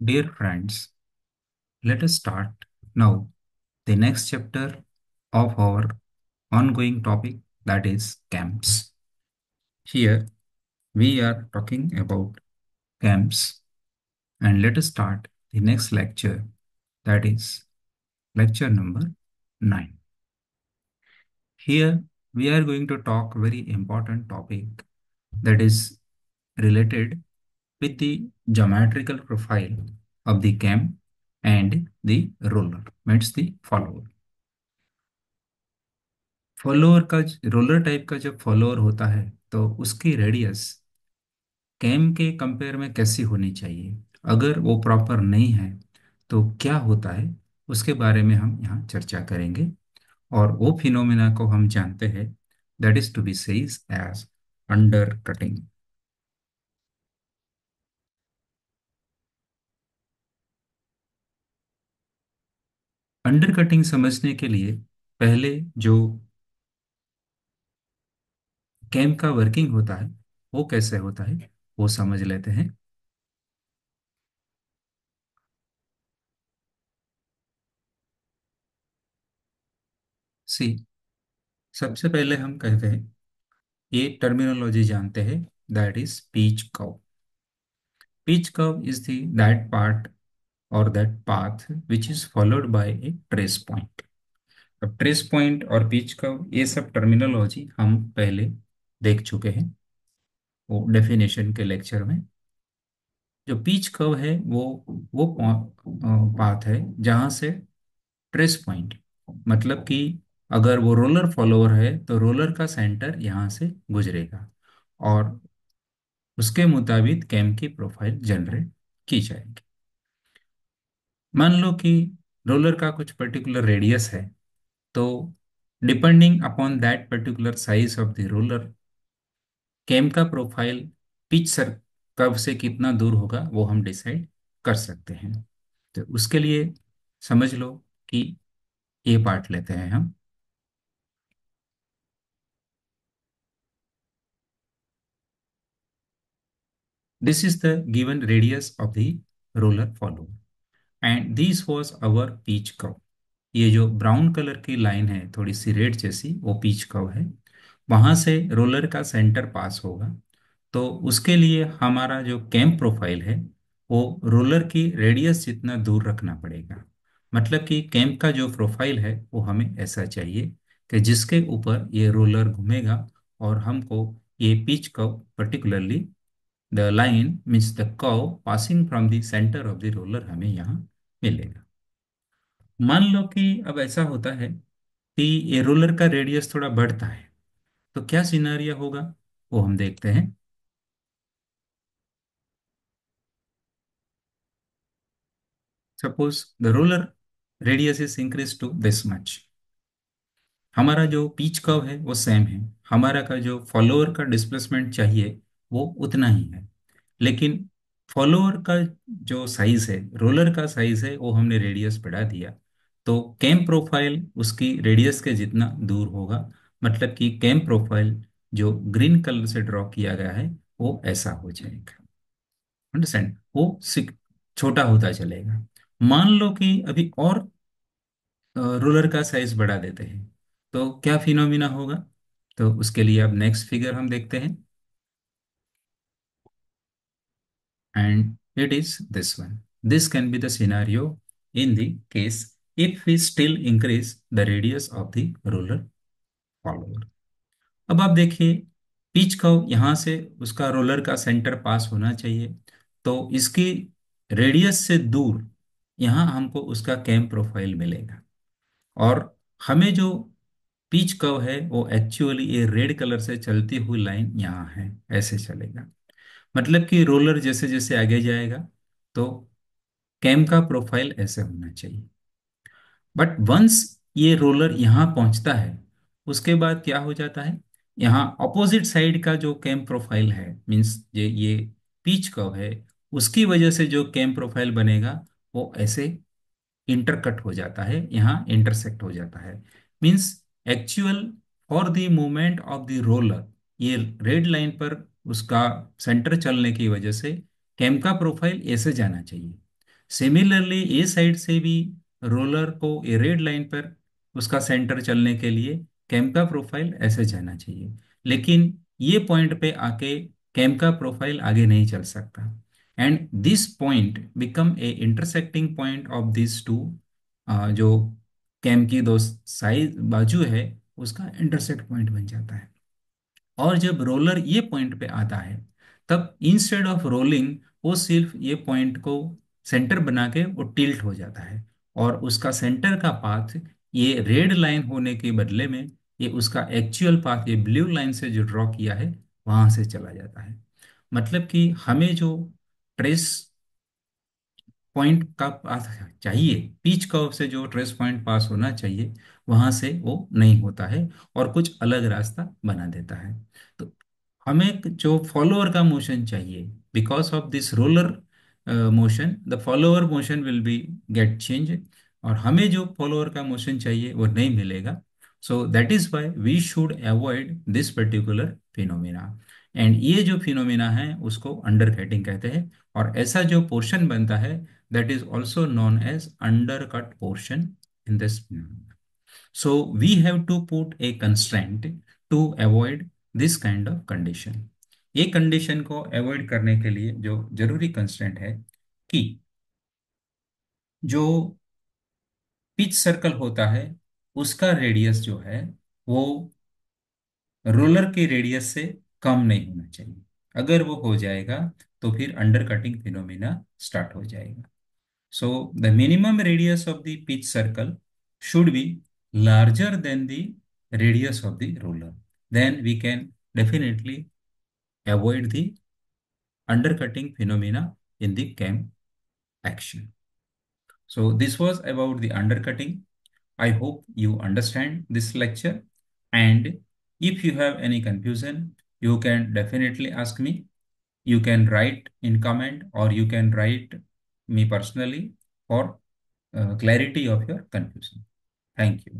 Dear friends, let us start now the next chapter of our ongoing topic, that is camps. Here we are talking about camps, and let us start the next lecture, that is lecture number 9. Here we are going to talk very important topic, that is related with the geometrical profile of the camp and the roller, means the follower. Follower का roller type का जब follower होता है तो उसकी radius cam के compare में कैसी होनी चाहिए, अगर वो प्रॉपर नहीं है तो क्या होता है, उसके बारे में हम यहाँ चर्चा करेंगे। और वो फिनोमेना को हम जानते हैं, that is to be says as under cutting. Under cutting समझने के लिए पहले जो कैम का वर्किंग होता है वो कैसे होता है वो समझ लेते हैं। सी, सबसे पहले हम कहते हैं, ये टर्मिनोलॉजी जानते हैं, that is pitch curve. Pitch curve is the that part और that path which is followed by a trace point. अब ट्रेस पॉइंट और पीच कर्व ये सब टर्मिनोलॉजी हम पहले देख चुके हैं वो डेफिनेशन के लेक्चर में। जो पीच कर्व है वो पाथ है जहाँ से ट्रेस पॉइंट, मतलब कि अगर वो रोलर फॉलोअर है तो रोलर का सेंटर यहाँ से गुजरेगा और उसके मुताबिक कैम की प्रोफाइल जनरेट की जाएगी। मान लो कि रोलर का कुछ पर्टिकुलर रेडियस है, तो depending upon that particular size of the roller, cam का प्रोफाइल पिच सर कर्व से कितना दूर होगा वो हम डिसाइड कर सकते हैं। तो उसके लिए समझ लो कि ये पार्ट लेते हैं हम। This is the given radius of the roller follow and this was our pitch curve. ये जो ब्राउन कलर की लाइन है थोड़ी सी रेड जैसी, वो पीच कर्व है। वहां से रोलर का सेंटर पास होगा, तो उसके लिए हमारा जो कैम प्रोफाइल है वो रोलर की रेडियस जितना दूर रखना पड़ेगा। मतलब कि कैम का जो प्रोफाइल है वो हमें ऐसा चाहिए कि जिसके ऊपर ये रोलर घूमेगा और हमको ये pitch curve, particularly the line means the curve passing from the centre of the roller, हमें यहाँ मिलेगा। मान लो कि अब ऐसा होता है कि ये रोलर का रेडियस थोड़ा बढ़ता है, तो क्या सिनारियो होगा वो हम देखते हैं। Suppose the roller radius is increase to this much, हमारा जो पिच कर्व है वो सेम है, हमारा का जो फॉलोअर का डिस्प्लेसमेंट चाहिए वो उतना ही है, लेकिन फॉलोअर का जो साइज है, रोलर का साइज है, वो हमने रेडियस बढ़ा दिया, तो कैम प्रोफाइल उसकी रेडियस के जितना दूर होगा। मतलब कि कैम प्रोफाइल जो ग्रीन कलर से ड्रॉ किया गया है वो ऐसा हो जाएगा। अंडरस्टैंड, वो छोटा होता चलेगा। मान लो कि अभी और रोलर का साइज बढ़ा देते हैं तो क्या फिनोमिना होगा, तो उसके लिए अब नेक्स्ट फिगर हम देखते हैं, and it is this one. This can be the scenario in the case if we still increase the radius of the roller follower. अब आप देखिए, पिच कर्व यहाँ से उसका रोलर का सेंटर पास होना चाहिए, तो इसकी रेडियस से दूर यहाँ हमको उसका कैम प्रोफाइल मिलेगा। और हमें जो पिच कर्व है वो एक्चुअली ये रेड कलर से चलती हुई लाइन यहाँ है, ऐसे चलेगा। मतलब कि रोलर जैसे जैसे आगे जाएगा तो कैम का प्रोफाइल ऐसे होना चाहिए। बट वंस ये रोलर यहाँ पहुंचता है, उसके बाद क्या हो जाता है, यहाँ ऑपोजिट साइड का जो कैम प्रोफाइल है, मीन्स ये पिच कर्व है, उसकी वजह से जो कैम प्रोफाइल बनेगा वो ऐसे इंटरकट हो जाता है, यहाँ इंटरसेक्ट हो जाता है। Means actual for the movement of the roller, ये रेड लाइन पर उसका सेंटर चलने की वजह से कैम का प्रोफाइल ऐसे जाना चाहिए। सिमिलरली ए साइड से भी रोलर को ए रेड लाइन पर उसका सेंटर चलने के लिए कैम का प्रोफाइल ऐसे जाना चाहिए। लेकिन ये पॉइंट पे आके कैम का प्रोफाइल आगे नहीं चल सकता, and this point become a intersecting point of this two, जो कैम की दो साइड बाजू है उसका इंटरसेक्ट पॉइंट बन जाता है। और जब रोलर ये पॉइंट पे आता है, तब इंस्टेड ऑफ रोलिंग वो सिर्फ ये पॉइंट को सेंटर बना के वो टिल्ट हो जाता है, और उसका सेंटर का पाथ ये रेड लाइन होने के बदले में ये उसका एक्चुअल पाथ ये ब्लू लाइन से जो ड्रॉ किया है वहां से चला जाता है। मतलब कि हमें जो ट्रेस पॉइंट का पास चाहिए, पिच कर्व से जो ट्रेस पॉइंट पास होना चाहिए वहां से वो नहीं होता है, और कुछ अलग रास्ता बना देता है। तो हमें जो फॉलोअर का मोशन चाहिए, because of this roller motion the follower motion will be get change, और हमें जो फॉलोअर का मोशन चाहिए वो नहीं मिलेगा। So that is why we should avoid this particular phenomena. And ये जो फिनोमिना है उसको अंडरकटिंग कहते हैं, और ऐसा जो पोर्शन बनता है that is also known as undercut portion in this phenomena. So we have to put a constraint to avoid this kind of condition. ये कंडीशन को अवॉइड करने के लिए जो जरूरी कंस्ट्रेंट है कि जो पिच सर्कल होता है उसका रेडियस जो है वो रोलर के रेडियस से कम नहीं होना चाहिए। अगर वो हो जाएगा तो फिर अंडरकटिंग फिनोमिना स्टार्ट हो जाएगा। So the minimum radius of the pitch circle should be larger than the radius of the roller. Then we can definitely avoid the undercutting phenomena in the cam action. So this was about the undercutting. I hope you understand this lecture. And if you have any confusion, you can definitely ask me. You can write in comment, or you can write me personally for clarity of your confusion. Thank you.